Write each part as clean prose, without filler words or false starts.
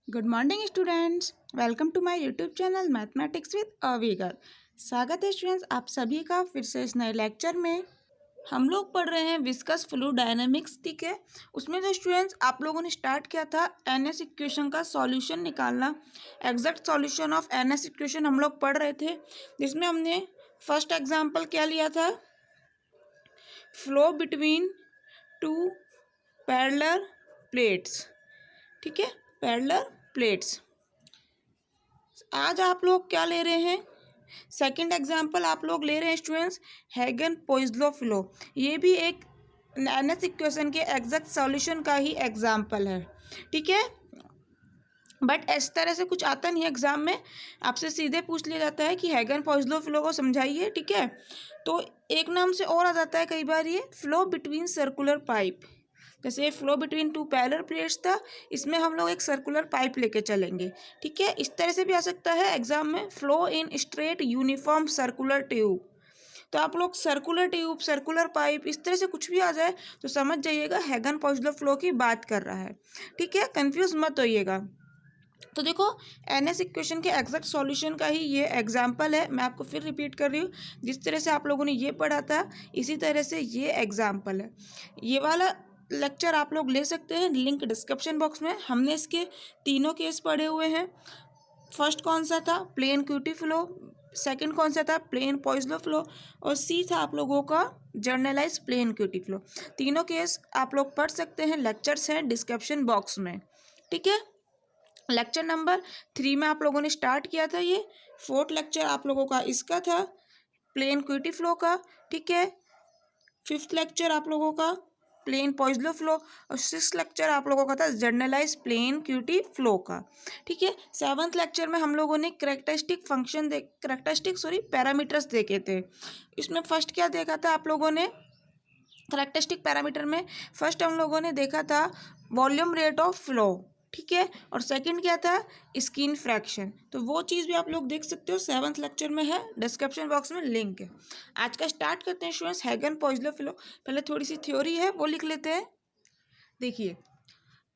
Good morning students, welcome to my YouTube channel mathematics with अविगर। स्वागत है students आप सभी का फिर से इस नए लेक्चर में। हम लोग पढ़ रहे हैं विस्कस फ्लूइड डायनामिक्स, ठीक है। उसमें जो स्टूडेंट्स आप लोगों ने स्टार्ट किया था एनएस इक्वेशन का सॉल्यूशन निकालना, exact solution of NS equation हम लोग पढ़ रहे थे, जिसमें हमने फर्स्ट एग्जाम्पल क्या लिया था, flow between two parallel plates, ठीक है, पैरेलल प्लेट्स। आज आप लोग क्या ले रहे हैं, सेकंड एग्जाम्पल आप लोग ले रहे हैं स्टूडेंट्स हैगन पोइसलो फ्लो। ये भी एक एनएस इक्वेशन के एग्जैक्ट सॉल्यूशन का ही एग्जाम्पल है, ठीक है। बट इस तरह से कुछ आता नहीं एग्जाम में, आपसे सीधे पूछ लिया जाता है कि हैगन पोइसलो फ्लो को समझाइए, ठीक है। तो एक नाम से और आ जाता है कई बार, ये फ्लो बिटवीन सर्कुलर पाइप। जैसे flow between two parallel plates था, इसमें हम लोग एक सर्कुलर पाइप लेके चलेंगे, ठीक है। इस तरह से भी आ सकता है एग्जाम में, flow in straight uniform circular tube. तो आप लोग सर्कुलर ट्यूब, सर्कुलर पाइप, इस तरह से कुछ भी आ जाए तो समझ जाइएगा हैगन पोइसलो फ्लो की बात कर रहा है, ठीक है। कंफ्यूज मत होइएगा। तो देखो एनएस इक्वेशन के एग्जैक्ट सॉल्यूशन का ही ये एग्जाम्पल है। मैं आपको फिर रिपीट कर रही हूँ, जिस तरह से आप लोगों ने ये पढ़ा था इसी तरह से ये एग्जाम्पल है। ये वाला लेक्चर आप लोग ले सकते हैं, लिंक डिस्क्रिप्शन बॉक्स में। हमने इसके तीनों केस पढ़े हुए हैं। फर्स्ट कौन सा था, प्लेन क्यूटी फ्लो। सेकंड कौन सा था, प्लेन पॉइसलो फ्लो। और सी था आप लोगों का जर्नलाइज प्लेन क्यूटी फ्लो। तीनों केस आप लोग पढ़ सकते हैं, लेक्चर्स हैं डिस्क्रिप्शन बॉक्स में, ठीक है। लेक्चर नंबर 3 में आप लोगों ने स्टार्ट किया था, ये फोर्थ लेक्चर आप लोगों का इसका था प्लेन क्यूटी फ्लो का, ठीक है। फिफ्थ लेक्चर आप लोगों का प्लेन पॉइसलो फ्लो, और सिक्स्थ लेक्चर आप लोगों का था जर्नलाइज प्लेन क्यूटी फ्लो का, ठीक है। सेवन्थ लेक्चर में हम लोगों ने करेक्टरिस्टिक पैरामीटर्स देखे थे। इसमें फर्स्ट क्या देखा था आप लोगों ने, करेक्टरिस्टिक पैरामीटर में फर्स्ट हम लोगों ने देखा था वॉल्यूम रेट ऑफ फ्लो, ठीक है। और सेकंड क्या था, स्किन फ्रैक्शन। तो वो चीज़ भी आप लोग देख सकते हो, सेवन्थ लेक्चर में है, डिस्क्रिप्शन बॉक्स में लिंक है। आज का स्टार्ट करते हैं स्टूडेंट्स हैगन पोइसलो फ्लो। पहले थोड़ी सी थ्योरी है वो लिख लेते हैं। देखिए,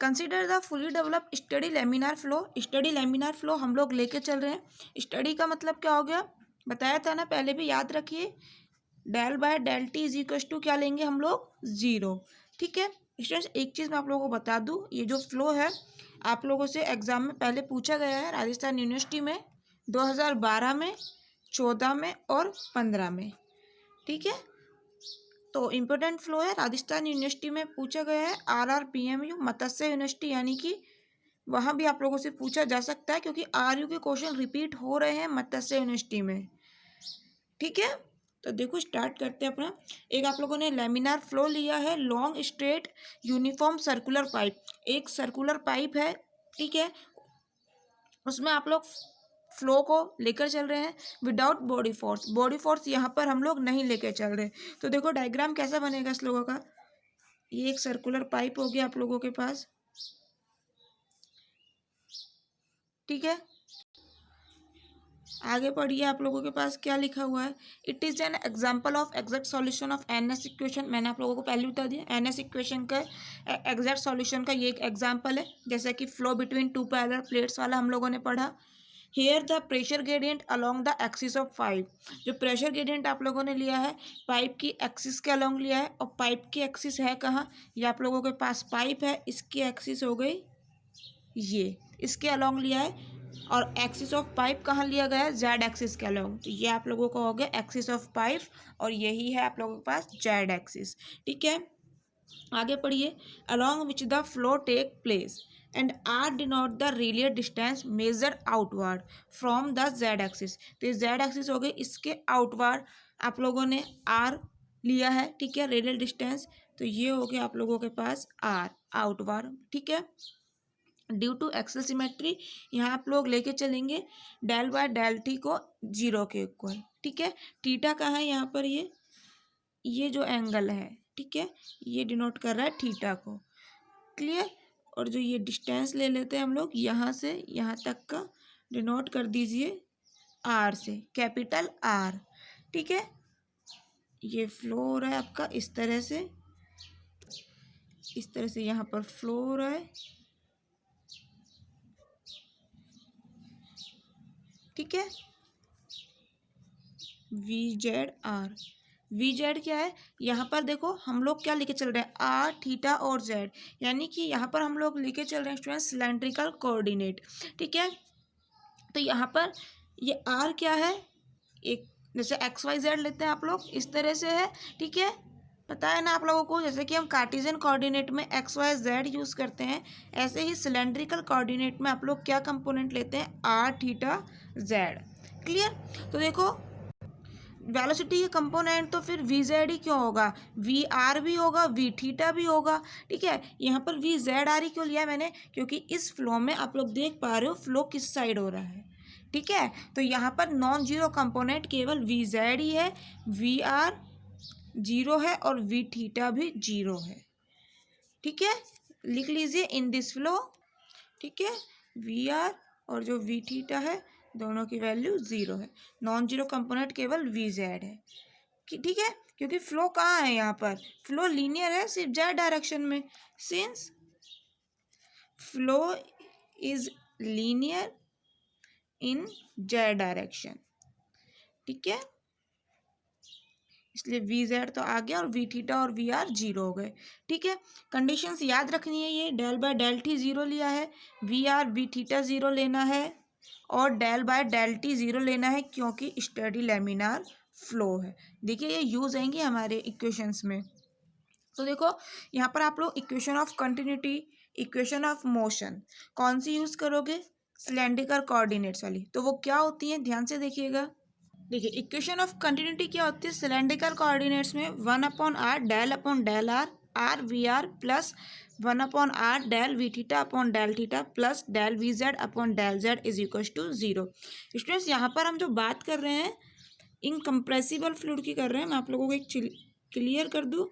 consider the fully develop study laminar flow. Study laminar flow हम लोग लेके चल रहे हैं। स्टडी का मतलब क्या हो गया, बताया था ना पहले भी, याद रखिए। Del by del t is equal to क्या लेंगे हम लोग, जीरो, ठीक है। स्टूडेंट्स एक चीज़ मैं आप लोगों को बता दूं, ये जो फ्लो है आप लोगों से एग्जाम में पहले पूछा गया है राजस्थान यूनिवर्सिटी में 2012 में, 14 में और 15 में, ठीक है। तो इम्पोर्टेंट फ्लो है, राजस्थान यूनिवर्सिटी में पूछा गया है। RRPMU मत्स्य यूनिवर्सिटी, यानी कि वहाँ भी आप लोगों से पूछा जा सकता है, क्योंकि RU के क्वेश्चन रिपीट हो रहे हैं मत्स्य यूनिवर्सिटी में, ठीक है। तो देखो स्टार्ट करते हैं अपना। एक आप लोगों ने लेमिनार फ्लो लिया है, long straight uniform circular pipe. एक सर्कुलर पाइप है, ठीक है, उसमें आप लोग फ्लो को लेकर चल रहे हैं without body force. Body force यहाँ पर हम लोग नहीं लेकर चल रहे। तो देखो डायग्राम कैसा बनेगा इस लोगों का। ये एक सर्कुलर पाइप हो गया आप लोगों के पास, ठीक है। आगे पढ़िए, आप लोगों के पास क्या लिखा हुआ है, it is an example of exact solution of NS equation. मैंने आप लोगों को पहले बता दिया, एनएस इक्वेशन का एग्जैक्ट सॉल्यूशन का ये एक एग्जाम्पल है। जैसे कि flow between two parallel plates वाला हम लोगों ने पढ़ा। Here the pressure gradient along the axis of pipe. जो प्रेशर ग्रेडियंट आप लोगों ने लिया है पाइप की एक्सिस के अलोंग लिया है, और पाइप की एक्सिस है कहाँ, ये आप लोगों के पास पाइप है, इसकी एक्सिस हो गई ये, इसके अलोंग लिया है। और एक्सिस ऑफ पाइप कहाँ लिया गया है, जेड एक्सिस के अलोंग। तो ये आप लोगों को हो गया एक्सिस ऑफ पाइप, और यही है आप लोगों के पास जेड एक्सिस, ठीक है। आगे पढ़िए, along which the flow take place and r denote the radial distance measure outward from the z axis. तो ये जेड एक्सिस हो गई, इसके आउटवर्ड आप लोगों ने आर लिया है, ठीक है, रेडियल डिस्टेंस। तो ये हो गया आप लोगों के पास आर आउटवर्ड, ठीक है। ड्यू टू एक्सल सिमेट्री यहाँ आप लोग लेके चलेंगे डेल बाय डेल टी को जीरो के इक्वल, ठीक है। थीटा कहाँ है यहाँ पर, ये जो एंगल है, ठीक है, ये डिनोट कर रहा है थीटा को, क्लियर। और जो ये डिस्टेंस ले लेते हैं हम लोग यहाँ से यहाँ तक का, डिनोट कर दीजिए आर से, कैपिटल आर, ठीक है। ये फ्लो हो रहा है आपका इस तरह से, इस तरह से यहाँ पर फ्लो हो रहा है, ठीक है, VZR। VZ क्या है, यहाँ पर देखो हम लोग क्या लेके चल रहे हैं, आर थीटा और जेड, यानी कि यहाँ पर हम लोग लेके चल रहे हैं स्टूडेंट सिलेंड्रिकल कोऑर्डिनेट। ठीक है, तो यहाँ पर ये आर क्या है, एक जैसे XYZ लेते हैं आप लोग इस तरह से है। ठीक है, पता है ना आप लोगों को, जैसे कि हम कार्टेशियन कोऑर्डिनेट में XYZ यूज़ करते हैं, ऐसे ही सिलेंड्रिकल कोऑर्डिनेट में आप लोग क्या कंपोनेंट लेते हैं, आर थीटा जेड। क्लियर। तो देखो वेलोसिटी के कंपोनेंट तो फिर VZ ही क्यों होगा, VR भी होगा, V थीटा भी होगा। ठीक है, यहाँ पर VZR ही क्यों लिया है मैंने, क्योंकि इस फ्लो में आप लोग देख पा रहे हो फ्लो किस साइड हो रहा है। ठीक है, तो यहाँ पर नॉन जीरो कंपोनेंट केवल VZ ही है, VR जीरो है और V थीटा भी जीरो है। ठीक है, लिख लीजिए इन दिस फ्लो। ठीक है, VR और जो V थीटा है दोनों की वैल्यू जीरो है, नॉन जीरो कंपोनेंट केवल VZ है। ठीक है, क्योंकि फ्लो कहाँ है, यहाँ पर फ्लो लीनियर है सिर्फ Z डायरेक्शन में, since flow is linear in Z direction. ठीक है, इसलिए VZ तो आ गया और V थीटा और VR जीरो हो गए। ठीक है, कंडीशंस याद रखनी है, ये del by del t zero लिया है, VR V थीटा जीरो लेना है और del by del t zero लेना है, क्योंकि स्टडी लैमिनार फ्लो है। देखिए ये यूज आएंगे हमारे इक्वेशंस में। तो देखो यहाँ पर आप लोग equation of continuity, equation of motion कौन सी यूज करोगे, सिलेंड्रिकल कोऑर्डिनेट्स वाली। तो वो क्या होती है, ध्यान से देखिएगा। देखिए इक्वेशन ऑफ कंटिन्यूटी क्या होती है, सिलेंड्रिकल कोऑर्डिनेट्स में 1/r del upon del r, r v r plus 1/r del v theta upon del theta plus del V Z upon del Z is equal to zero. Students यहाँ पर हम जो बात कर रहे हैं इनकम्प्रेसिबल फ्लूइड की कर रहे हैं, मैं आप लोगों को एक क्लियर कर दूँ,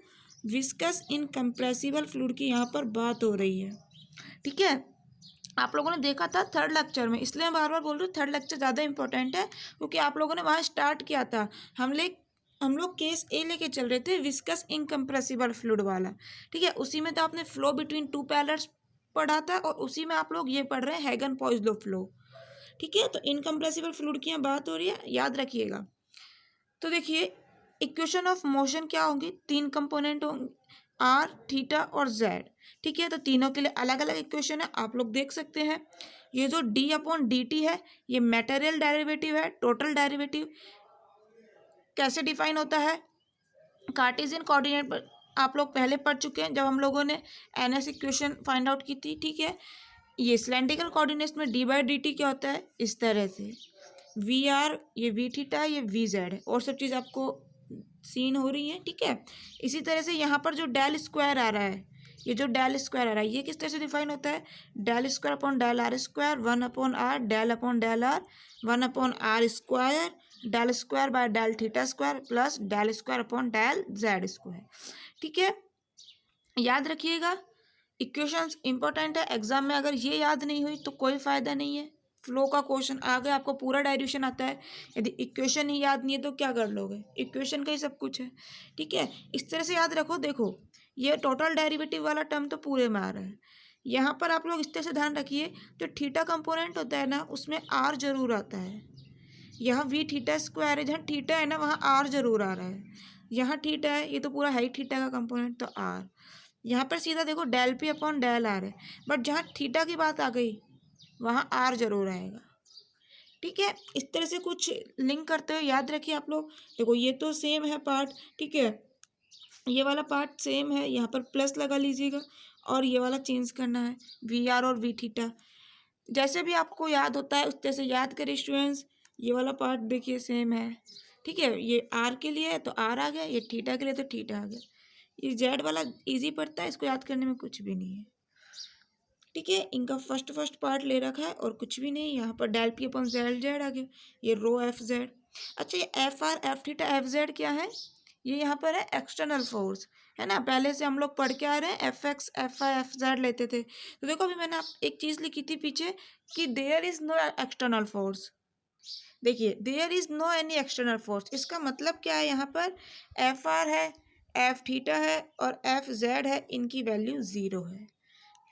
विस्कस इनकम्प्रेसिबल फ्लूइड की यहाँ पर बात हो रही है। ठीक है, आप लोगों ने देखा था थर्ड लेक्चर में, इसलिए मैं बार बार बोल रही हूँ थर्ड लेक्चर ज़्यादा इंपॉर्टेंट है, क्योंकि आप लोगों ने वहाँ स्टार्ट किया था, हम लोग केस ए लेके चल रहे थे, विस्कस इनकम्प्रेसिबल फ्लूइड वाला। ठीक है, उसी में तो आपने फ्लो बिटवीन टू पैरेलल्स पढ़ा था और उसी में आप लोग ये पढ़ रहे हैं हैगन-पॉइसलो फ्लो। ठीक है, तो इनकम्प्रेसिबल फ्लूइड की यहाँ बात हो रही है, याद रखिएगा। तो देखिए इक्वेशन ऑफ मोशन क्या होंगी, तीन कंपोनेंट होंगे, आर थीटा और जेड। ठीक है, तो तीनों के लिए अलग अलग इक्वेशन है, आप लोग देख सकते हैं। ये जो डी अपॉन डी टी है ये मटेरियल डेरिवेटिव है, टोटल डेरिवेटिव कैसे डिफाइन होता है, कार्टेशियन कोऑर्डिनेट पर आप लोग पहले पढ़ चुके हैं जब हम लोगों ने एनएस इक्वेशन फाइंड आउट की थी। ठीक है, ये सिलेंड्रिकल कोऑर्डिनेट्स में डी बाई डी टी क्या होता है, इस तरह से वी आर ये वी थीटा है, ये वी जेड है, और सब चीज़ आपको सीन हो रही है। ठीक है, इसी तरह से यहाँ पर जो डेल स्क्वायर आ रहा है, ये जो डेल स्क्वायर आ रहा है ये किस तरह से डिफाइन होता है, del square upon del r square, 1/r del upon del r, 1/r square, del square by del theta square plus del square upon del z square. ठीक है, याद रखिएगा इक्वेशंस इंपॉर्टेंट है, एग्जाम में अगर ये याद नहीं हुई तो कोई फ़ायदा नहीं है। फ्लो का क्वेश्चन आ गया, आपको पूरा डायरेक्शन आता है, यदि इक्वेशन ही याद नहीं है तो क्या कर लोगे, इक्वेशन का ही सब कुछ है। ठीक है, इस तरह से याद रखो। देखो ये टोटल डेरिवेटिव वाला टर्म तो पूरे में आ रहा है, यहाँ पर आप लोग इस तरह से ध्यान रखिए, जो थीटा कंपोनेंट होता है ना उसमें आर जरूर आता है, यहाँ वी थीटा स्क्वायर है, जहाँ थीटा है ना वहाँ आर जरूर आ रहा है, यहाँ थीटा है ये तो पूरा है ही थीटा का कंपोनेंट, तो आर यहाँ पर सीधा देखो del P upon del r है, बट जहाँ थीटा की बात आ गई वहाँ आर जरूर आएगा। ठीक है, इस तरह से कुछ लिंक करते हुए याद रखिए आप लोग। देखो ये तो सेम है पार्ट, ठीक है, ये वाला पार्ट सेम है, यहाँ पर प्लस लगा लीजिएगा और ये वाला चेंज करना है, वी आर और वी थीटा जैसे भी आपको याद होता है उस तरह से याद करिए स्टूडेंट्स। ये वाला पार्ट देखिए सेम है, ठीक है, ये आर के लिए है तो आर आ गया, ये थीटा के लिए तो थीटा आ गया। ये जेड वाला इजी पड़ता है, इसको याद करने में कुछ भी नहीं है। ठीक है, इनका फर्स्ट पार्ट ले रखा है और कुछ भी नहीं, यहाँ पर del P upon Z Z आ गया, ये रो एफ जेड। अच्छा ये F R F theta F Z क्या है, ये यहाँ पर है एक्सटर्नल फोर्स, है ना, पहले से हम लोग पढ़ के आ रहे हैं, F x F I F Z लेते थे। तो देखो अभी मैंने आप एक चीज़ लिखी थी पीछे कि there is no external force, देखिए there is no any external force, इसका मतलब क्या है, यहाँ पर एफ आर है, एफ थीटा है और एफ जेड है, इनकी वैल्यू ज़ीरो है,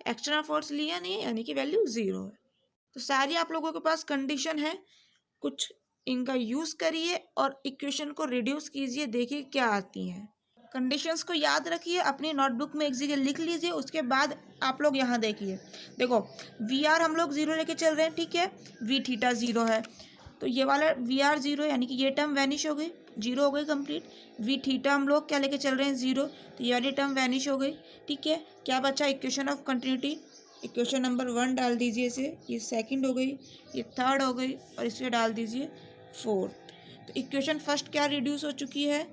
एक्सटर्नल फोर्स लिया नहीं है यानी कि वैल्यू ज़ीरो है। तो सारी आप लोगों के पास कंडीशन है, कुछ इनका यूज़ करिए और इक्वेशन को रिड्यूस कीजिए, देखिए क्या आती हैं। कंडीशंस को याद रखिए, अपनी नोटबुक में एक जगह लिख लीजिए, उसके बाद आप लोग यहाँ देखिए। देखो वी आर हम लोग ज़ीरो लेके चल रहे हैं, ठीक है, वी थीटा ज़ीरो है, तो ये वाला वी आर ज़ीरो यानी कि ये टर्म वैनिश हो गई, जीरो हो गई कंप्लीट। वी थीटा हम लोग क्या लेके चल रहे हैं, ज़ीरो, तो ये वाली टर्म वैनिश हो गई, ठीक है। क्या बचा, equation of continuity, equation number 1 डाल दीजिए इसे, ये सेकंड हो गई, ये थर्ड हो गई, और इसमें डाल दीजिए फोर्थ। तो इक्वेशन फर्स्ट क्या रिड्यूस हो चुकी है,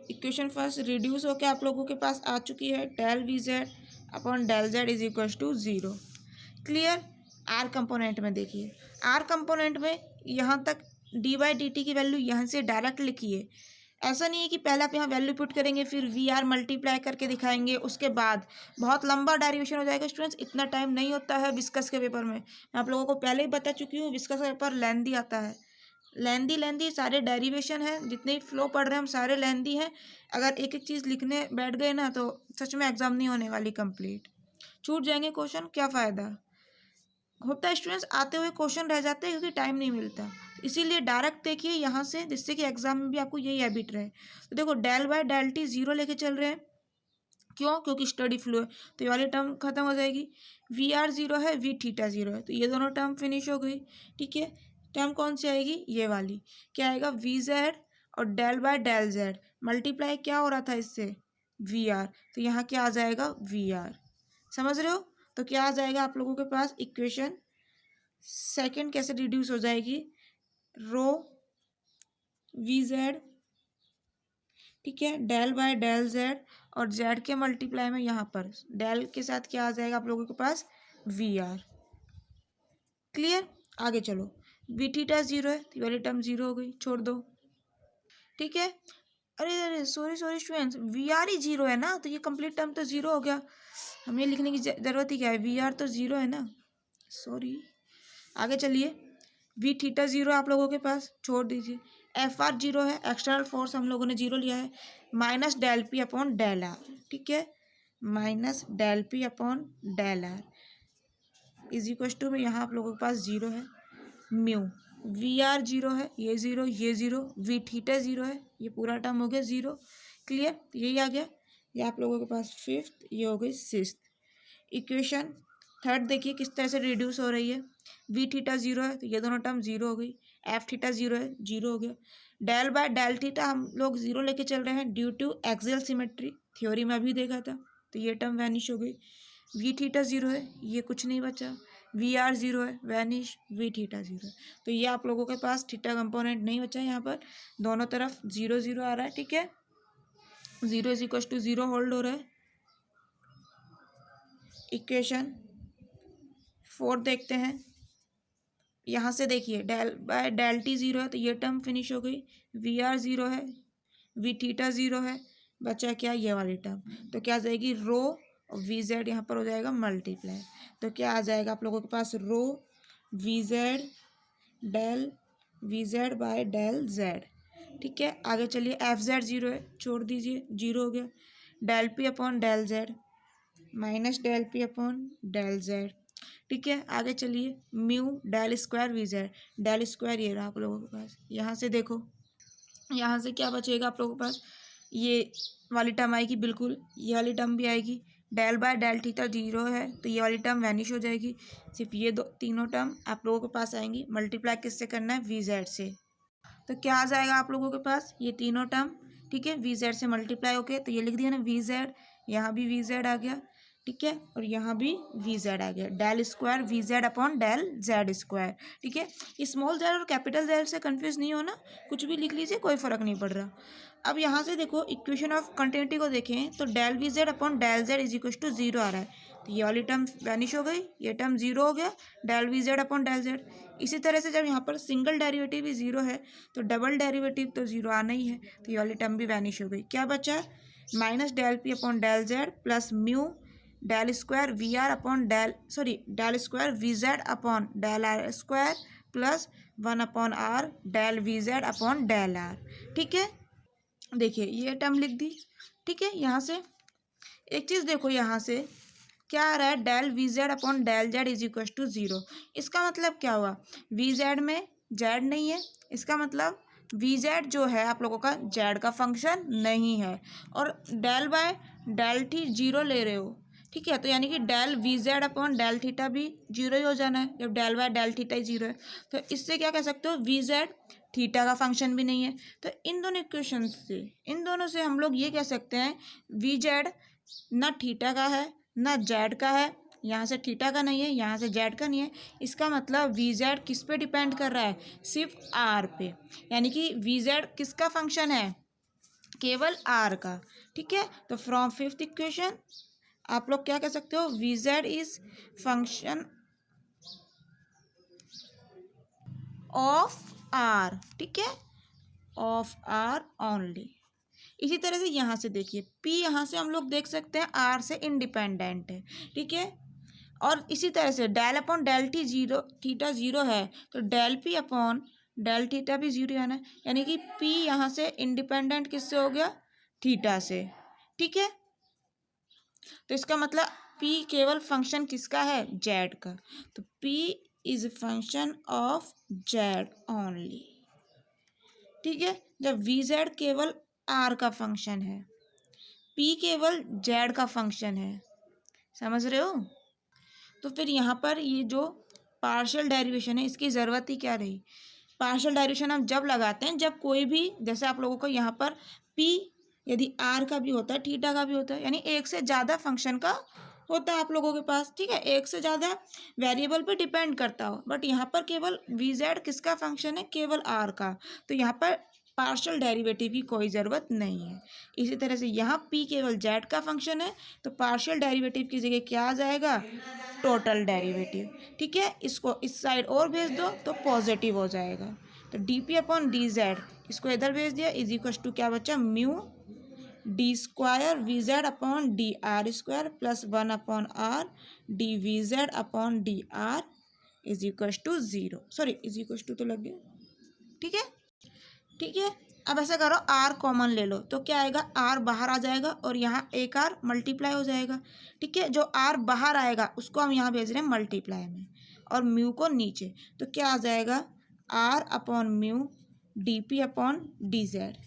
इक्वेशन फर्स्ट रिड्यूस होकर आप लोगों के पास आ चुकी है, del V Z upon del Z is equal to zero. Clear. R component में देखिए, आर कंपोनेंट में यहाँ तक डी बाई डी टी की वैल्यू यहाँ से डायरेक्ट लिखिए। ऐसा नहीं है कि पहले आप यहाँ वैल्यू पुट करेंगे फिर वी आर मल्टीप्लाई करके दिखाएंगे, उसके बाद बहुत लंबा डेरिवेशन हो जाएगा स्टूडेंट्स, इतना टाइम नहीं होता है विस्कस के पेपर में। मैं आप लोगों को पहले ही बता चुकी हूँ, विस्कस का पेपर लेंदी आता है, लेंदी सारे डेरिवेशन हैं, जितने भी फ्लो पढ़ रहे हैं हम सारे लेंदी हैं। अगर एक एक चीज़ लिखने बैठ गए ना तो सच में एग्जाम नहीं होने वाली कंप्लीट, छूट जाएंगे क्वेश्चन, क्या फ़ायदा होता है स्टूडेंट्स, आते हुए क्वेश्चन रह जाते हैं क्योंकि टाइम नहीं मिलता। इसीलिए डायरेक्ट देखिए यहाँ से, जिससे कि एग्जाम में भी आपको यही हैबिट रहे। तो देखो del by del t zero लेके चल रहे हैं, क्यों, क्योंकि स्टडी फ्लो है, तो ये वाली टर्म खत्म हो जाएगी। वी आर ज़ीरो है, वी थीटा ज़ीरो है, तो ये दोनों टर्म फिनिश हो गई, ठीक है। टर्म कौन सी आएगी, ये वाली, क्या आएगा, वी जेड और del by del z multiply क्या हो रहा था इससे, वी आर, तो यहाँ क्या आ जाएगा, वी आर। समझ रहे हो, तो क्या आ जाएगा आप लोगों के पास, इक्वेशन सेकंड कैसे रिड्यूस हो जाएगी, रो वी जेड, ठीक है, डेल बाय डेल जेड, और जेड के मल्टीप्लाई में यहाँ पर डेल के साथ क्या आ जाएगा आप लोगों के पास, वी आर। क्लियर। आगे चलो, वी थीटा ज़ीरो है, तो वाली टर्म ज़ीरो हो गई, छोड़ दो, ठीक है। अरे अरे sorry sorry students, v r ही जीरो है ना, तो ये कंप्लीट टर्म तो ज़ीरो हो गया, हमें लिखने की ज़रूरत ही क्या है, वी आर तो ज़ीरो है ना, सॉरी। आगे चलिए, वी थीटा ज़ीरो आप लोगों के पास, छोड़ दीजिए। एफ आर जीरो है, एक्सटर्नल फोर्स हम लोगों ने जीरो लिया है, minus del P upon del r, ठीक है, minus del P upon del r is equal to में यहाँ आप लोगों के पास जीरो है, म्यू वी आर जीरो है, ये जीरो, ये जीरो, वी थीटा जीरो है, ये पूरा टर्म हो गया जीरो। क्लियर, तो यही आ गया, ये आप लोगों के पास फिफ्थ, ये हो गई सिक्स्थ। इक्वेशन थर्ड देखिए किस तरह से रिड्यूस हो रही है, वी थीटा जीरो है, तो ये दोनों टर्म जीरो हो गई, एफ थीटा जीरो है, जीरो हो गया, डेल बाय डेल थीटा हम लोग जीरो लेके चल रहे हैं due to axial symmetry, theory में अभी देखा था, तो ये टर्म वैनिश हो गई। वी थीटा जीरो है, ये कुछ नहीं बचा, वी आर जीरो है, वैनिश, वी थीटा जीरो है, तो ये आप लोगों के पास थीटा कंपोनेंट नहीं बचा है, यहाँ पर दोनों तरफ जीरो जीरो आ रहा है, ठीक है, zero is equal to zero hold हो रहा है। इक्वेशन फोर देखते हैं, यहाँ से देखिए del by del t zero है, तो ये टर्म फिनिश हो गई, वी आर ज़ीरो है, वी थीटा ज़ीरो है, बचा क्या, ये वाली टर्म, तो क्या आ जाएगी, रो और वी जेड यहाँ पर हो जाएगा मल्टीप्लाई, तो क्या आ जाएगा आप लोगों के पास, rho V Z del we Z by del Z, ठीक है। आगे चलिए, एफ जेड ज़ीरो है, छोड़ दीजिए, जीरो हो गया, del P upon del z minus del P upon del Z, ठीक है। आगे चलिए, mu del square v Z, del square ये रहा आप लोगों के पास, यहाँ से देखो, यहाँ से क्या बचेगा आप लोगों के पास, ये वाली टर्म आएगी, बिल्कुल ये वाली टर्म भी आएगी, del by del theta zero है, तो ये वाली टर्म वैनिश हो जाएगी, सिर्फ ये दो तीनों टर्म आप लोगों के पास आएंगी, मल्टीप्लाई किससे करना है, वी जेड से, तो क्या आ जाएगा आप लोगों के पास, ये तीनों टर्म, ठीक है, वी जेड से मल्टीप्लाई होके, तो ये लिख दिया ना वी जेड, यहाँ भी वी जेड आ गया, ठीक है, और यहाँ भी वी जेड आ गया, del square v Z upon del z square, ठीक है। स्मॉल जेड और कैपिटल जेड से कंफ्यूज नहीं होना, कुछ भी लिख लीजिए, कोई फर्क नहीं पड़ रहा। अब यहाँ से देखो, इक्वेशन ऑफ कंटिन्यूटी को देखें तो del V Z upon del Z is equal to zero आ रहा है, तो ये वाली टर्म वैनिश हो गई, ये टर्म जीरो हो गया, del V Z upon del z. इसी तरह से जब यहाँ पर सिंगल डेरिवेटिव भी जीरो है तो डबल डेरिवेटिव तो जीरो आना ही है, तो ये वाली टर्म भी वैनिश हो गई। क्या बचा, minus del P upon del z plus mu del square v r upon del square v Z upon del r square plus one upon r del V Z upon del r, ठीक है। देखिए ये term लिख दी, ठीक है। यहाँ से एक चीज़ देखो, यहाँ से क्या आ रहा है, del V Z upon del Z is equal to zero, इसका मतलब क्या हुआ, वी जेड में जेड नहीं है, इसका मतलब वी जेड जो है आप लोगों का जेड का फंक्शन नहीं है। और del by del t zero ले रहे हो, ठीक है, तो यानी कि del V Z upon del theta भी जीरो ही हो जाना है जब डेल बाय डेल थीटा ही जीरो है। तो इससे क्या कह सकते हो, वी जेड थीटा का फंक्शन भी नहीं है। तो इन दोनों इक्वेशन से, इन दोनों से हम लोग ये कह सकते हैं वी जेड ना थीटा का है ना जेड का है, यहाँ से थीटा का नहीं है, यहाँ से जेड का नहीं है। इसका मतलब वी जेड किस पे डिपेंड कर रहा है, सिर्फ आर पे, यानी कि वी जेड किसका फंक्शन है, केवल आर का। ठीक है, तो फ्रॉम फिफ्थ इक्वेशन आप लोग क्या कह सकते हो, v Z is function of r, ठीक है, ऑफ आर ओनली। इसी तरह से यहाँ से देखिए पी, यहाँ से हम लोग देख सकते हैं आर से इंडिपेंडेंट है, ठीक है। और इसी तरह से del upon del t zero, theta zero है तो del P upon del theta भी जीरो है ना, यानी कि पी यहाँ से इंडिपेंडेंट किससे हो गया, थीटा से, ठीक है। तो इसका मतलब पी केवल फंक्शन किसका है, जेड का। तो P is function of Z only, ठीक है। जब वी जेड केवल आर का फंक्शन है, पी केवल जेड का फंक्शन है, समझ रहे हो। तो फिर यहाँ पर ये जो पार्शियल डेरिवेशन है इसकी ज़रूरत ही क्या रही। पार्शियल डेरिवेशन हम जब लगाते हैं जब कोई भी, जैसे आप लोगों को यहाँ पर पी यदि आर का भी होता है थीटा का भी होता है, यानी एक से ज़्यादा फंक्शन का होता है आप लोगों के पास, ठीक है, एक से ज़्यादा वेरिएबल पे डिपेंड करता हो, बट यहाँ पर केवल वी जेड किसका फंक्शन है, केवल आर का। तो यहाँ पर पार्शियल डेरिवेटिव की कोई ज़रूरत नहीं है। इसी तरह से यहाँ पी केवल जेड का फंक्शन है तो पार्शियल डेरिवेटिव की जगह क्या आ जाएगा, टोटल डेरिवेटिव, ठीक है। इसको इस साइड और भेज दो तो पॉजिटिव हो जाएगा। तो d P upon D z, इसको इधर भेज दिया, इज इक्वल टू क्या बचा, mu d square v Z upon D r square plus one upon r d V Z upon D R is equal to zero, sorry is equal to तो लग गया, ठीक है, ठीक है। अब ऐसा करो आर कॉमन ले लो तो क्या आएगा, आर बाहर आ जाएगा और यहाँ एक आर मल्टीप्लाई हो जाएगा, ठीक है। जो आर बाहर आएगा उसको हम यहाँ भेज रहे हैं मल्टीप्लाई में और म्यू को नीचे, तो क्या आ जाएगा, are upon mu D P upon D z,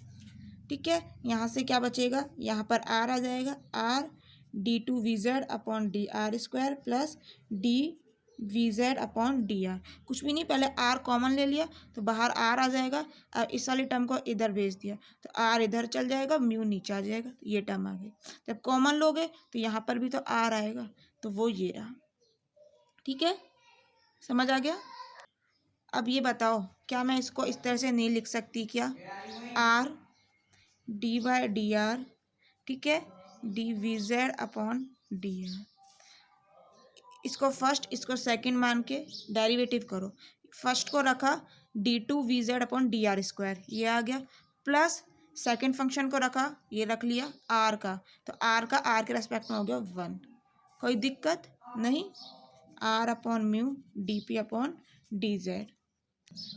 ठीक है। यहाँ से क्या बचेगा, यहाँ पर आर आ जाएगा, r d two v Z upon D r square plus d V Z upon D r, कुछ भी नहीं, पहले आर कॉमन ले लिया तो बाहर आर आ जाएगा, और इस वाली टर्म को इधर भेज दिया तो आर इधर चल जाएगा, म्यू नीचे आ जाएगा, तो ये टर्म आ गई। जब कॉमन लोगे तो यहाँ पर भी तो आर आएगा, तो वो ये रहा, ठीक है, समझ आ गया। अब ये बताओ क्या मैं इसको इस तरह से नहीं लिख सकती क्या, r d by d are, ठीक है, d V Z upon D r, इसको फर्स्ट इसको सेकंड मान के डेरिवेटिव करो। फर्स्ट को रखा d two v Z upon D r square, ये आ गया, प्लस सेकंड फंक्शन को रखा, ये रख लिया आर का, तो आर का आर के रेस्पेक्ट में हो गया वन, कोई दिक्कत नहीं, r upon mu D P upon D z,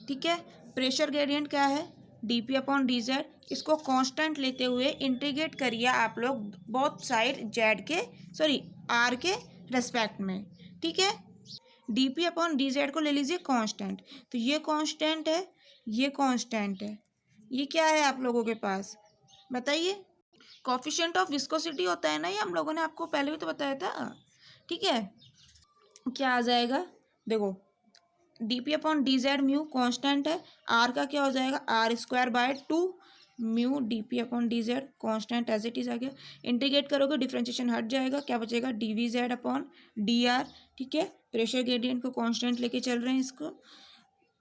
ठीक है। प्रेशर ग्रेडियंट क्या है, d P upon D z, इसको कांस्टेंट लेते हुए इंटीग्रेट करिए आप लोग बोथ साइड जेड के, सॉरी आर के रेस्पेक्ट में, ठीक है। D P upon D z को ले लीजिए कांस्टेंट, तो ये कांस्टेंट है, ये कांस्टेंट है, ये क्या है आप लोगों के पास बताइए, कोफिशिएंट ऑफ विस्कोसिटी होता है ना, ये हम लोगों ने आपको पहले भी तो बताया था, ठीक है। क्या आ जाएगा, देखो D P upon D Z mu constant है, आर का क्या हो जाएगा, R square by two mu D P upon D Z constant as it is आ गया, इंटीग्रेट करोगे डिफ्रेंशिएशन हट जाएगा, क्या बचेगा, D V Z upon D R, ठीक है। प्रेशर ग्रेडियंट को कांस्टेंट लेके चल रहे हैं इसको,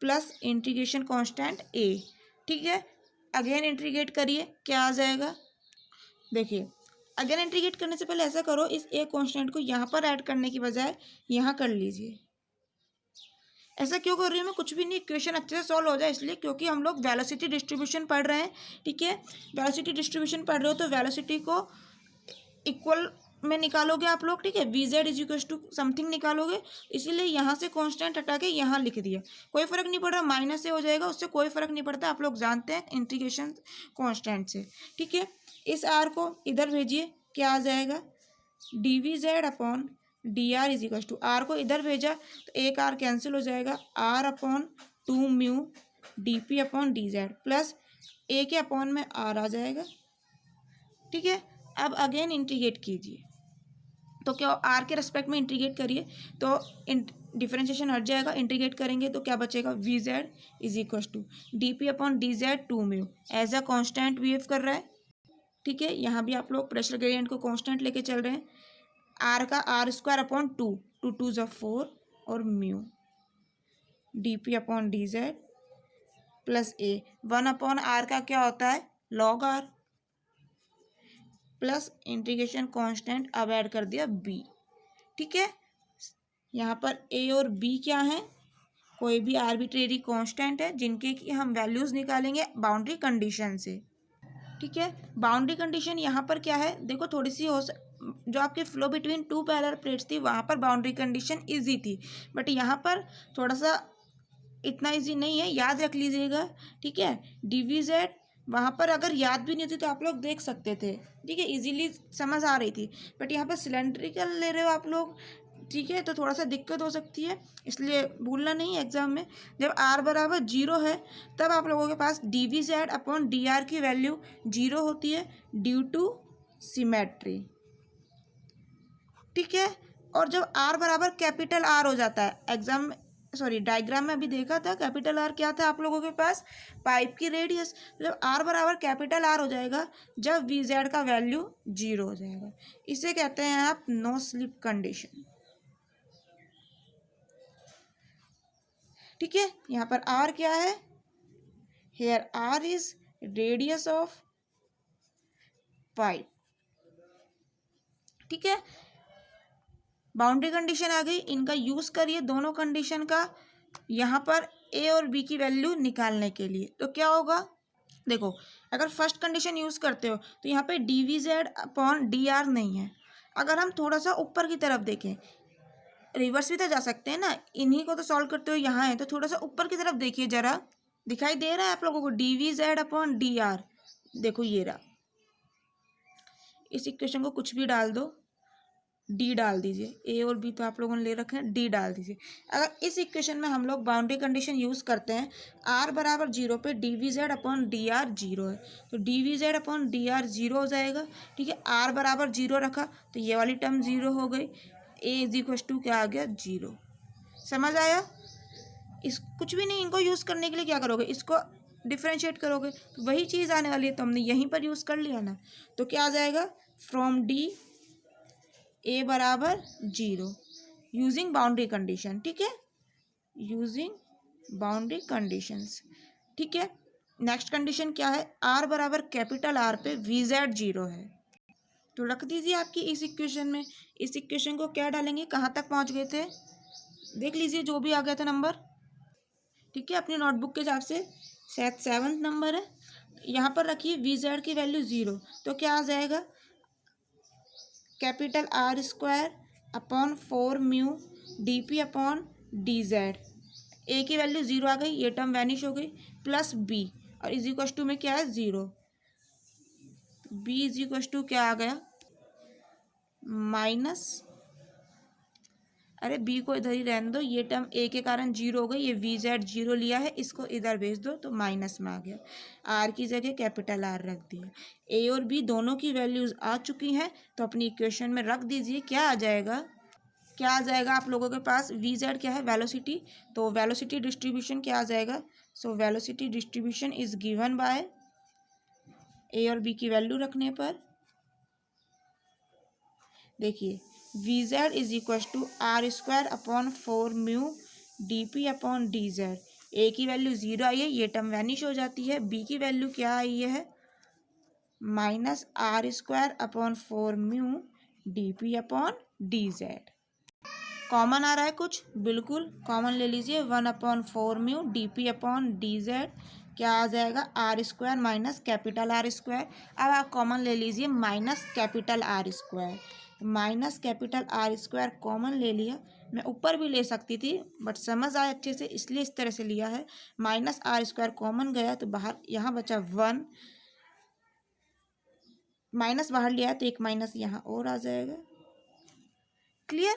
प्लस इंटीग्रेशन कांस्टेंट ए, ठीक है। अगेन इंटीग्रेट करिए, क्या आ जाएगा, देखिए अगेन इंटीग्रेट करने से पहले ऐसा करो, इस ए कांस्टेंट को यहाँ पर ऐड करने की बजाय यहाँ कर लीजिए। ऐसा क्यों कर रही हूँ मैं, कुछ भी नहीं, इक्वेशन अच्छे से सॉल्व हो जाए इसलिए, क्योंकि हम लोग वेलोसिटी डिस्ट्रीब्यूशन पढ़ रहे हैं, ठीक है। वेलोसिटी डिस्ट्रीब्यूशन पढ़ रहे हो तो वेलोसिटी को इक्वल में निकालोगे आप लोग, ठीक है, v Z is equal to something निकालोगे, इसीलिए यहाँ से कांस्टेंट हटा के यहाँ लिख दिया, कोई फर्क नहीं पड़ रहा, माइनस से हो जाएगा, उससे कोई फर्क नहीं पड़ता, आप लोग जानते हैं इंटीग्रेशन कांस्टेंट से, ठीक है। इस आर को इधर भेजिए, क्या आ जाएगा, D V Z upon D R is equal to, R को इधर भेजा तो एक आर कैंसिल हो जाएगा, are upon two mu D P upon D Z plus A के अपॉन में आर आ जाएगा। ठीक है, अब अगेन इंटीग्रेट कीजिए, तो क्या आर के रेस्पेक्ट में इंटीग्रेट करिए तो डिफरेंशिएशन हट जाएगा, इंटीग्रेट करेंगे तो क्या बचेगा, v Z is equal to d P upon D z to mu as a constant behave कर रहा है। ठीक है, यहाँ भी आप लोग प्रेशर ग्रेडियंट को कांस्टेंट लेके चल रहे हैं। आर का r square upon two, two two ज़ा फोर और mu D P upon D Z plus a, one upon r का क्या होता है, log r plus integration constant अब ऐड कर दिया बी। ठीक है, यहाँ पर ए और बी क्या है, कोई भी आर्बिट्रेरी कांस्टेंट है जिनके की हम वैल्यूज़ निकालेंगे बाउंड्री कंडीशन से। ठीक है, बाउंड्री कंडीशन यहाँ पर क्या है, देखो थोड़ी सी जो आपके flow between two parallel plates थी वहाँ पर बाउंड्री कंडीशन इजी थी, बट यहाँ पर थोड़ा सा इतना इजी नहीं है, याद रख लीजिएगा। ठीक है, डिवीजेड वहाँ पर अगर याद भी नहीं थी तो आप लोग देख सकते थे। ठीक है, इजीली समझ आ रही थी, बट यहाँ पर सिलेंड्रिकल ले रहे हो आप लोग। ठीक है, तो थोड़ा सा दिक्कत हो सकती है, इसलिए भूलना नहीं है एग्जाम में। जब आर बराबर जीरो है तब आप लोगों के पास D V Z upon D R की वैल्यू जीरो होती है ड्यू टू सिमेट्री। ठीक है, और जब आर बराबर कैपिटल आर हो जाता है, एग्जाम डायग्राम में अभी देखा था कैपिटल आर क्या था आप लोगों के पास, पाइप की रेडियस। जब आर बराबर कैपिटल आर हो जाएगा जब वी जेड का वैल्यू जीरो हो जाएगा, इसे कहते हैं आप नो स्लिप कंडीशन। ठीक है, यहाँ पर आर क्या है, here r is radius of pipe. ठीक है, बाउंड्री कंडीशन आ गई, इनका यूज करिए दोनों कंडीशन का यहाँ पर ए और बी की वैल्यू निकालने के लिए। तो क्या होगा, देखो अगर फर्स्ट कंडीशन यूज करते हो तो यहाँ पे D V Z upon D R नहीं है। अगर हम थोड़ा सा ऊपर की तरफ देखें, रिवर्स भी तो जा सकते हैं ना, इन्हीं को तो सॉल्व करते हो यहाँ है, तो थोड़ा सा ऊपर की तरफ देखिए जरा, दिखाई दे रहा है आप लोगों को D V Z upon D R. देखो ये रहा, इस इक्वेशन को कुछ भी डाल दो, डी डाल दीजिए, ए और बी तो आप लोगों ने ले रखे हैं, डी डाल दीजिए। अगर इस इक्वेशन में हम लोग बाउंड्री कंडीशन यूज़ करते हैं, आर बराबर जीरो पे D V Z upon D R zero है, तो D V Z upon D R zero हो जाएगा। ठीक है, आर बराबर जीरो रखा तो ये वाली टर्म जीरो हो गई, ए इज इक्वल टू क्या आ गया, जीरो। समझ आया, इस कुछ भी नहीं, इनको यूज़ करने के लिए क्या करोगे, इसको डिफ्रेंशिएट करोगे तो वही चीज़ आने वाली है, तो हमने यहीं पर यूज़ कर लिया ना। तो क्या आ जाएगा, फ्रॉम डी ए बराबर जीरो यूजिंग बाउंड्री कंडीशन। ठीक है, यूजिंग बाउंड्री कंडीशंस। ठीक है, नेक्स्ट कंडीशन क्या है, आर बराबर कैपिटल आर पे वी जेड जीरो है, तो रख दीजिए आपकी इस इक्वेशन में। इस इक्वेशन को क्या डालेंगे, कहाँ तक पहुँच गए थे देख लीजिए, जो भी आ गया था नंबर। ठीक है, अपनी नोटबुक के हिसाब से शायद 7th नंबर है, यहाँ पर रखिए वी जेड की वैल्यू जीरो, तो क्या आ जाएगा, capital R square upon four mu D P upon D Z, A की वैल्यू जीरो आ गई, ये टर्म वैनिश हो गई, plus b r is equal to में क्या है, zero, b is equal to क्या आ गया, माइनस, अरे बी को इधर ही रहने दो, ये टर्म ए के कारण जीरो हो गई, ये वी जेड जीरो लिया है, इसको इधर भेज दो तो माइनस में आ गया, आर की जगह कैपिटल आर रख दिया। ए और बी दोनों की वैल्यूज आ चुकी हैं, तो अपनी इक्वेशन में रख दीजिए, क्या आ जाएगा, क्या आ जाएगा आप लोगों के पास, वी जेड क्या है, वेलोसिटी, तो वेलोसिटी डिस्ट्रीब्यूशन क्या आ जाएगा, so velocity distribution is given by A और बी की वैल्यू रखने पर, देखिए V Z is equal to R square upon four mu D P upon D Z, A की वैल्यू जीरो आई है, ये टर्म वैनिश हो जाती है, बी की वैल्यू क्या आई है, minus R square upon four mu D P upon D Z. Common आ रहा है कुछ, बिल्कुल कॉमन ले लीजिए, one upon four mu D P upon D Z क्या आ जाएगा, R square minus capital R square. अब आप कॉमन ले लीजिए minus capital R square, minus capital R square common ले लिया, मैं ऊपर भी ले सकती थी बट समझ आए अच्छे से इसलिए इस तरह से लिया है, माइनस आर स्क्वायर कॉमन गया तो बाहर यहाँ बचा वन, माइनस बाहर लिया तो एक माइनस यहाँ और आ जाएगा। क्लियर,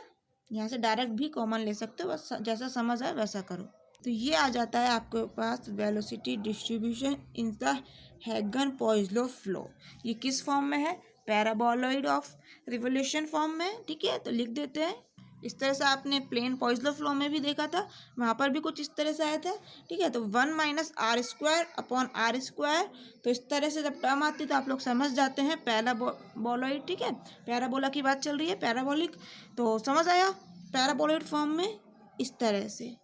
यहाँ से डायरेक्ट भी कॉमन ले सकते हो, बस जैसा समझ आए वैसा करो। तो ये आ जाता है आपके पास velocity distribution in the Hagen Poiseuille flow. ये किस फॉर्म में है? पैराबोलॉइड ऑफ रिवोल्यूशन फॉर्म में। ठीक है, तो लिख देते हैं। इस तरह से आपने प्लेन पॉइसलो फ्लो में भी देखा था, वहाँ पर भी कुछ इस तरह से आया था। ठीक है, तो 1-r² तो इस तरह से जब टर्म आती है तो आप लोग समझ जाते हैं पैराबोलॉइड। ठीक है, पैराबोला की बात चल रही है, पैराबोलिक, तो समझ आया। पैराबोलॉइड फॉर्म में इस तरह से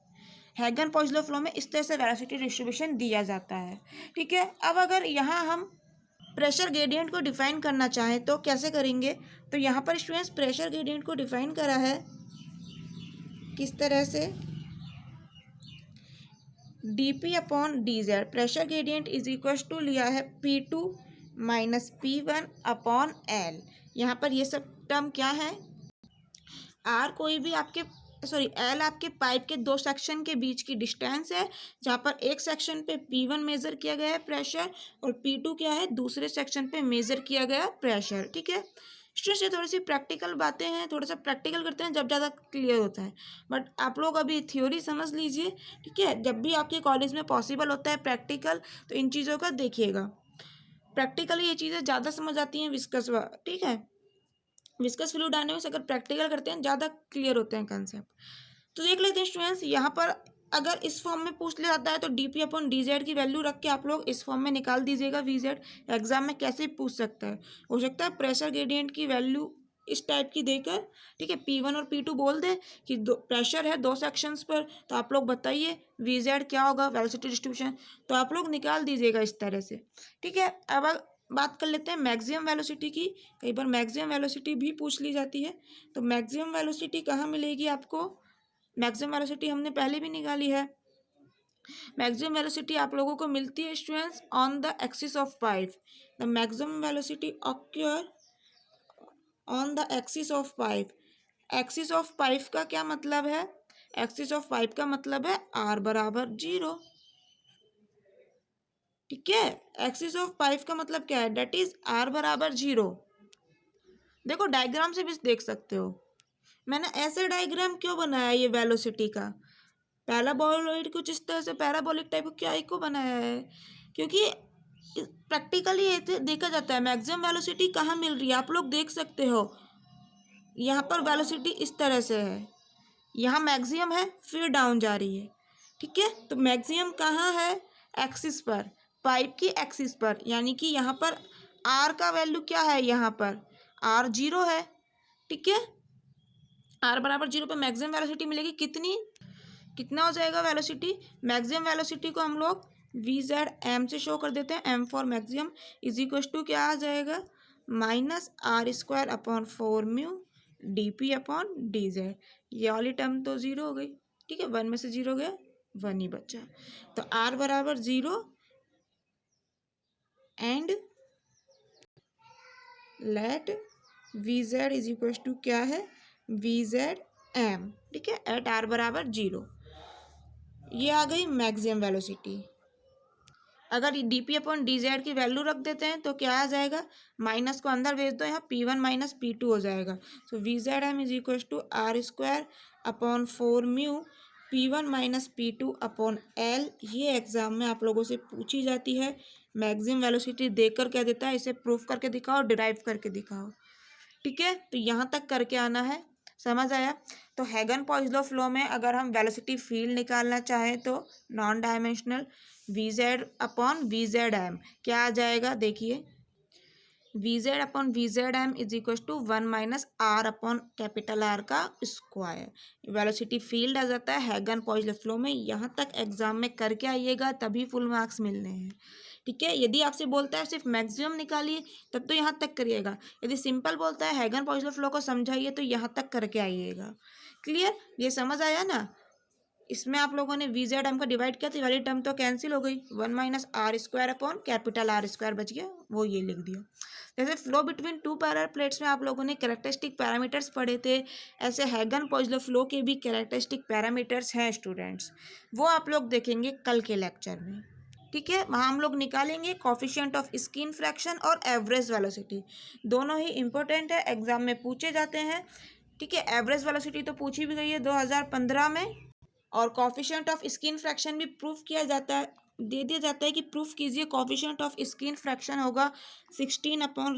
हैगन-पॉइसलो फ्लो में इस तरह से वेलोसिटी डिस्ट्रीब्यूशन दिया जाता है। ठीक है, अब अगर यहाँ हम प्रेशर ग्रेडियंट को डिफाइन करना चाहें तो कैसे करेंगे? तो यहाँ पर स्टूडेंट्स प्रेशर ग्रेडियंट को डिफाइन करा है किस तरह से, dp/dz pressure gradient is equal to लिया है P2 माइनस P1/L। यहाँ पर ये सब टर्म क्या है? आर कोई भी आपके एल आपके पाइप के दो सेक्शन के बीच की डिस्टेंस है, जहाँ पर एक सेक्शन पे P1 मेजर किया गया है प्रेशर और P2 क्या है, दूसरे सेक्शन पे मेजर किया गया प्रेशर। ठीक है स्टूडेंट्स, ये थोड़ी सी प्रैक्टिकल बातें हैं, थोड़ा सा प्रैक्टिकल करते हैं जब ज़्यादा क्लियर होता है, बट आप लोग अभी थ्योरी समझ लीजिए। ठीक है, जब भी आपके कॉलेज में पॉसिबल होता है प्रैक्टिकल, तो इन चीज़ों का देखिएगा। प्रैक्टिकली ये चीज़ें ज़्यादा समझ आती हैं विस्कस। ठीक है, विस्कस फ्लूइड डायनामिक्स अगर प्रैक्टिकल करते हैं ज़्यादा क्लियर होते हैं कंसेप्ट। तो देख लेते हैं स्टूडेंट्स, यहाँ पर अगर इस फॉर्म में पूछ लिया जाता है तो dp/dz की वैल्यू रख के आप लोग इस फॉर्म में निकाल दीजिएगा। vz एग्जाम में कैसे पूछ सकता है, हो सकता है प्रेशर ग्रेडियंट की वैल्यू इस टाइप की देकर, ठीक है, P1 और P2 बोल दे कि दो प्रेशर है दो सेक्शंस पर, तो आप लोग बताइए vz क्या होगा, वेलोसिटी डिस्ट्रीब्यूशन, तो आप लोग निकाल दीजिएगा इस तरह से। ठीक है, अब बात कर लेते हैं मैक्सिमम वेलोसिटी की। कई बार मैक्सिमम वेलोसिटी भी पूछ ली जाती है, तो मैक्सिमम वेलोसिटी कहाँ मिलेगी आपको? मैक्सिमम वेलोसिटी हमने पहले भी निकाली है। मैक्सिमम वेलोसिटी आप लोगों को मिलती है students on the axis of pipe. The maximum velocity occur on the axis of pipe. Axis of pipe का क्या मतलब है? एक्सिस ऑफ पाइप का मतलब है r=0। ठीक है, एक्सिस ऑफ पाइप का मतलब क्या है? That is r=0। देखो डायग्राम से भी देख सकते हो, मैंने ऐसे डायग्राम क्यों बनाया ये वेलोसिटी का। पैराबोलॉइड कुछ इस तरह से पैराबोलिक टाइप क्या को बनाया है, क्योंकि प्रैक्टिकली ये देखा जाता है मैक्सिमम वेलोसिटी कहाँ मिल रही है। आप लोग देख सकते हो यहाँ पर वेलोसिटी इस तरह से है, यहाँ मैक्सिमम है फिर डाउन जा रही है। ठीक है, तो मैक्सिमम कहाँ है? एक्सिस पर, पाइप की एक्सिस पर, यानी कि यहाँ पर आर का वैल्यू क्या है, यहाँ पर r0 है। ठीक है, r=0 पर मैक्सिमम वेलोसिटी मिलेगी कितनी, कितना हो जाएगा वेलोसिटी? मैक्सिमम वेलोसिटी को हम लोग VZ से शो कर देते हैं, m for maximum is equal to क्या आ जाएगा, -r²/4μ dp/dz। ये वाली टर्म तो जीरो हो गई। ठीक है, 1 में से 0 गया, 1 ही बचा, तो r=0 and let VZ is equal to क्या है, VZM। ठीक है, एट r=0। ये आ गई मैक्सिमम वेलोसिटी। अगर dp/dz की वैल्यू रख देते हैं तो क्या आ जाएगा, माइनस को अंदर भेज दो, यहाँ P1 माइनस P2 हो जाएगा। So VZM is equal to r²/4μ P1 minus P2/L। ये एग्जाम में आप लोगों से पूछी जाती है। मैक्सिमम वेलोसिटी देकर क्या देता है, इसे प्रूफ करके दिखाओ, डिराइव करके दिखाओ। ठीक है, तो यहाँ तक करके आना है, समझ आया। तो हैगन-पॉइसलो फ्लो में अगर हम वेलोसिटी फील्ड निकालना चाहें तो नॉन डायमेंशनल VZ/VZM क्या आ जाएगा, देखिए VZ/VZM is equal to 1 minus R/R का स्क्वायर। वेलोसिटी फील्ड आ जाता है हैगन-पॉइसलो फ्लो में। यहाँ तक एग्जाम में करके आइएगा, तभी फुल मार्क्स मिलने हैं। ठीक है, यदि आपसे बोलता है सिर्फ मैक्सिमम निकालिए तब तो यहाँ तक करिएगा, यदि सिंपल बोलता है हैगन-पॉइसलो फ्लो को समझाइए तो यहाँ तक करके आइएगा। क्लियर, ये समझ आया ना। इसमें आप लोगों ने VZM का डिवाइड किया तो वाली टर्म तो कैंसिल हो गई, 1 माइनस R² बच गया, वो ये लिख दिया। जैसे flow between two parallel plates में आप लोगों ने कैरेक्टरिस्टिक पैरामीटर्स पढ़े थे, ऐसे हैगन-पॉइसलो फ्लो के भी कैरेक्टरिस्टिक पैरामीटर्स हैं स्टूडेंट्स, वो आप लोग देखेंगे कल के लेक्चर में। ठीक है, वहाँ हम लोग निकालेंगे कोफिशिएंट ऑफ स्किन फ्रैक्शन और एवरेज वेलोसिटी, दोनों ही इंपॉर्टेंट है, एग्जाम में पूछे जाते हैं। ठीक है, एवरेज वेलोसिटी तो पूछी भी गई है 2015 में, और कॉफिशिएंट ऑफ स्किन फ्रैक्शन भी प्रूफ किया जाता है, दे दिया जाता है कि प्रूफ कीजिए। कॉफिशिएंट ऑफ स्किन फ्रैक्शन होगा 16 अपॉन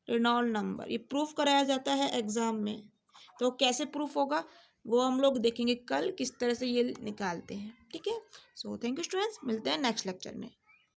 रेनॉल्ड नंबर। ये प्रूफ कराया जाता है एग्जाम में। तो कैसे प्रूफ होगा वो हम लोग देखेंगे कल, किस तरह से ये निकालते हैं। ठीक है। सो थैंक यू स्टूडेंट्स, मिलते हैं नेक्स्ट लेक्चर में।